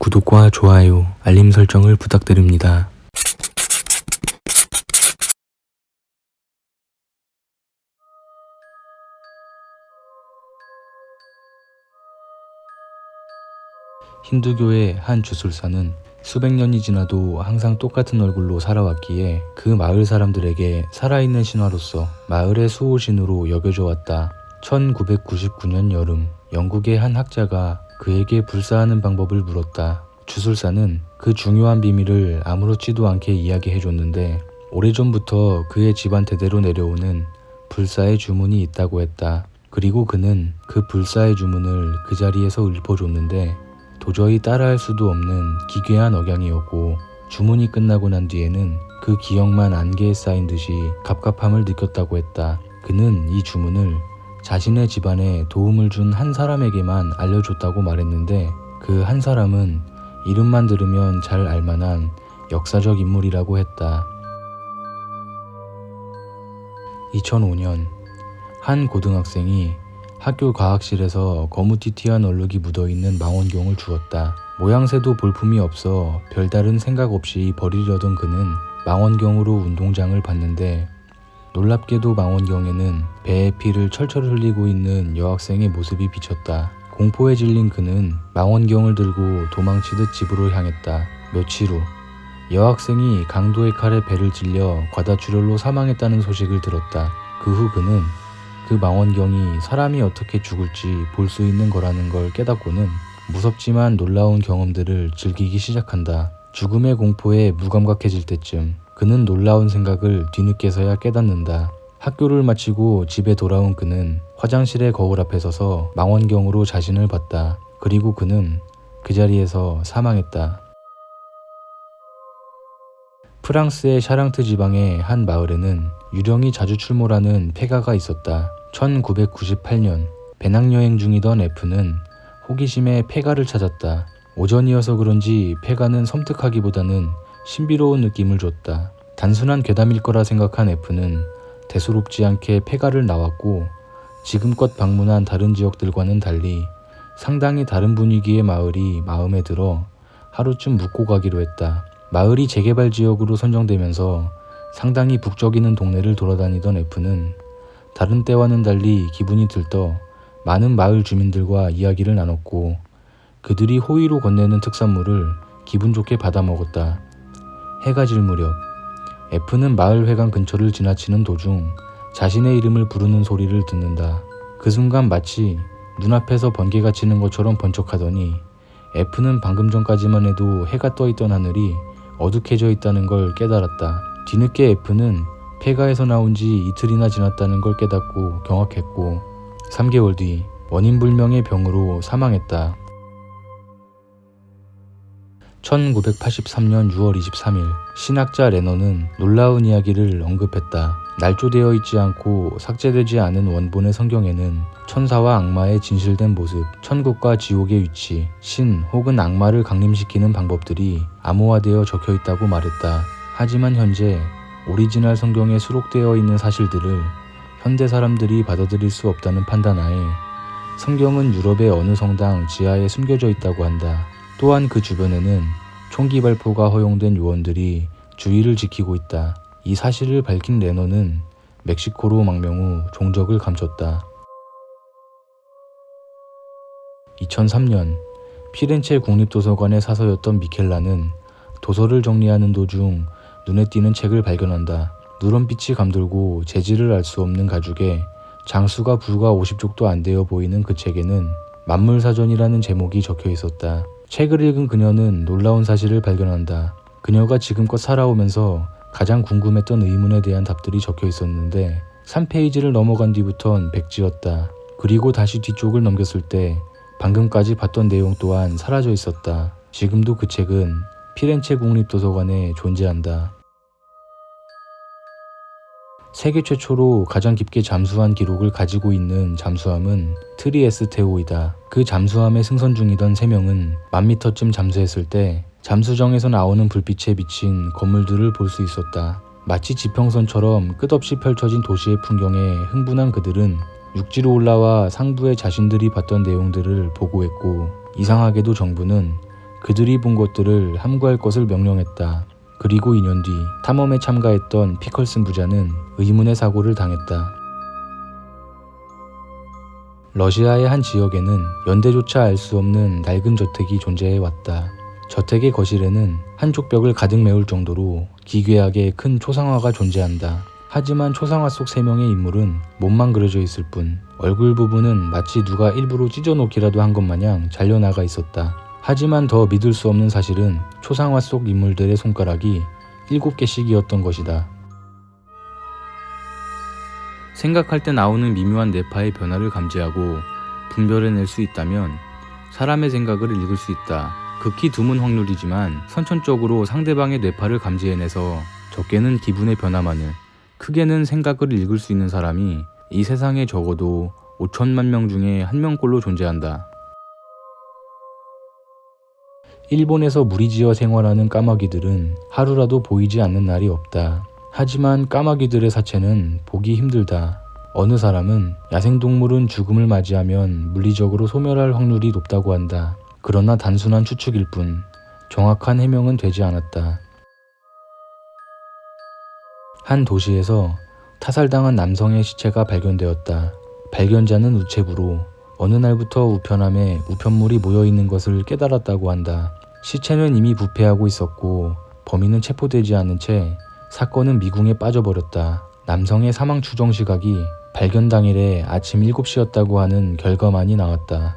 구독과 좋아요, 알림 설정을 부탁드립니다. 힌두교의 한 주술사는 수백 년이 지나도 항상 똑같은 얼굴로 살아왔기에 그 마을 사람들에게 살아있는 신화로서 마을의 수호신으로 여겨져 왔다. 1999년 여름, 영국의 한 학자가 그에게 불사하는 방법을 물었다. 주술사는 그 중요한 비밀을 아무렇지도 않게 이야기해줬는데 오래전부터 그의 집안 대대로 내려오는 불사의 주문이 있다고 했다. 그리고 그는 그 불사의 주문을 그 자리에서 읊어줬는데 도저히 따라할 수도 없는 기괴한 억양이었고 주문이 끝나고 난 뒤에는 그 기억만 안개에 쌓인 듯이 갑갑함을 느꼈다고 했다. 그는 이 주문을 자신의 집안에 도움을 준 한 사람에게만 알려줬다고 말했는데 그 한 사람은 이름만 들으면 잘 알만한 역사적 인물이라고 했다. 2005년 한 고등학생이 학교 과학실에서 거무튀튀한 얼룩이 묻어있는 망원경을 주었다. 모양새도 볼품이 없어 별다른 생각 없이 버리려던 그는 망원경으로 운동장을 봤는데 놀랍게도 망원경에는 배에 피를 철철 흘리고 있는 여학생의 모습이 비쳤다. 공포에 질린 그는 망원경을 들고 도망치듯 집으로 향했다. 며칠 후 여학생이 강도의 칼에 배를 찔려 과다출혈로 사망했다는 소식을 들었다. 그 후 그는 그 망원경이 사람이 어떻게 죽을지 볼 수 있는 거라는 걸 깨닫고는 무섭지만 놀라운 경험들을 즐기기 시작한다. 죽음의 공포에 무감각해질 때쯤 그는 놀라운 생각을 뒤늦게서야 깨닫는다. 학교를 마치고 집에 돌아온 그는 화장실의 거울 앞에 서서 망원경으로 자신을 봤다. 그리고 그는 그 자리에서 사망했다. 프랑스의 샤랑트 지방의 한 마을에는 유령이 자주 출몰하는 폐가가 있었다. 1998년 배낭여행 중이던 F는 호기심에 폐가를 찾았다. 오전이어서 그런지 폐가는 섬뜩하기보다는 신비로운 느낌을 줬다. 단순한 괴담일 거라 생각한 F는 대수롭지 않게 폐가를 나왔고 지금껏 방문한 다른 지역들과는 달리 상당히 다른 분위기의 마을이 마음에 들어 하루쯤 묵고 가기로 했다. 마을이 재개발 지역으로 선정되면서 상당히 북적이는 동네를 돌아다니던 F는 다른 때와는 달리 기분이 들떠 많은 마을 주민들과 이야기를 나눴고 그들이 호의로 건네는 특산물을 기분 좋게 받아 먹었다. 해가 질 무렵 F는 마을 회관 근처를 지나치는 도중 자신의 이름을 부르는 소리를 듣는다. 그 순간 마치 눈앞에서 번개가 치는 것처럼 번쩍하더니 F는 방금 전까지만 해도 해가 떠있던 하늘이 어둑해져 있다는 걸 깨달았다. 뒤늦게 F는 폐가에서 나온 지 이틀이나 지났다는 걸 깨닫고 경악했고 3개월 뒤 원인불명의 병으로 사망했다. 1983년 6월 23일 신학자 레너는 놀라운 이야기를 언급했다. 날조되어 있지 않고 삭제되지 않은 원본의 성경에는 천사와 악마의 진실된 모습, 천국과 지옥의 위치, 신 혹은 악마를 강림시키는 방법들이 암호화되어 적혀 있다고 말했다. 하지만 현재 오리지널 성경에 수록되어 있는 사실들을 현대 사람들이 받아들일 수 없다는 판단하에 성경은 유럽의 어느 성당 지하에 숨겨져 있다고 한다. 또한 그 주변에는 총기 발포가 허용된 요원들이 주의를 지키고 있다. 이 사실을 밝힌 레너는 멕시코로 망명 후 종적을 감췄다. 2003년 피렌체 국립도서관의 사서였던 미켈라는 도서를 정리하는 도중 눈에 띄는 책을 발견한다. 누런빛이 감돌고 재질을 알 수 없는 가죽에 장수가 불과 50쪽도 안 되어 보이는 그 책에는 만물사전이라는 제목이 적혀 있었다. 책을 읽은 그녀는 놀라운 사실을 발견한다. 그녀가 지금껏 살아오면서 가장 궁금했던 의문에 대한 답들이 적혀 있었는데 3페이지를 넘어간 뒤부턴 백지였다. 그리고 다시 뒤쪽을 넘겼을 때 방금까지 봤던 내용 또한 사라져 있었다. 지금도 그 책은 피렌체 국립도서관에 존재한다. 세계 최초로 가장 깊게 잠수한 기록을 가지고 있는 잠수함은 트리에스테오이다. 그 잠수함에 승선 중이던 3명은 1000m쯤 잠수했을 때 잠수정에서 나오는 불빛에 비친 건물들을 볼 수 있었다. 마치 지평선처럼 끝없이 펼쳐진 도시의 풍경에 흥분한 그들은 육지로 올라와 상부에 자신들이 봤던 내용들을 보고했고 이상하게도 정부는 그들이 본 것들을 함구할 것을 명령했다. 그리고 2년 뒤 탐험에 참가했던 피컬슨 부자는 의문의 사고를 당했다. 러시아의 한 지역에는 연대조차 알 수 없는 낡은 저택이 존재해 왔다. 저택의 거실에는 한쪽 벽을 가득 메울 정도로 기괴하게 큰 초상화가 존재한다. 하지만 초상화 속 3명의 인물은 몸만 그려져 있을 뿐 얼굴 부분은 마치 누가 일부러 찢어놓기라도 한 것 마냥 잘려나가 있었다. 하지만 더 믿을 수 없는 사실은 초상화 속 인물들의 손가락이 7개씩이었던 것이다. 생각할 때 나오는 미묘한 뇌파의 변화를 감지하고 분별해낼 수 있다면 사람의 생각을 읽을 수 있다. 극히 드문 확률이지만 선천적으로 상대방의 뇌파를 감지해내서 적게는 기분의 변화만을, 크게는 생각을 읽을 수 있는 사람이 이 세상에 적어도 5천만 명 중에 1명꼴로 존재한다. 일본에서 무리지어 생활하는 까마귀들은 하루라도 보이지 않는 날이 없다. 하지만 까마귀들의 사체는 보기 힘들다. 어느 사람은 야생동물은 죽음을 맞이하면 물리적으로 소멸할 확률이 높다고 한다. 그러나 단순한 추측일 뿐 정확한 해명은 되지 않았다. 한 도시에서 타살당한 남성의 시체가 발견되었다. 발견자는 우체부로 어느 날부터 우편함에 우편물이 모여있는 것을 깨달았다고 한다. 시체는 이미 부패하고 있었고 범인은 체포되지 않은 채 사건은 미궁에 빠져버렸다. 남성의 사망 추정 시각이 발견 당일에 아침 7시였다고 하는 결과만이 나왔다.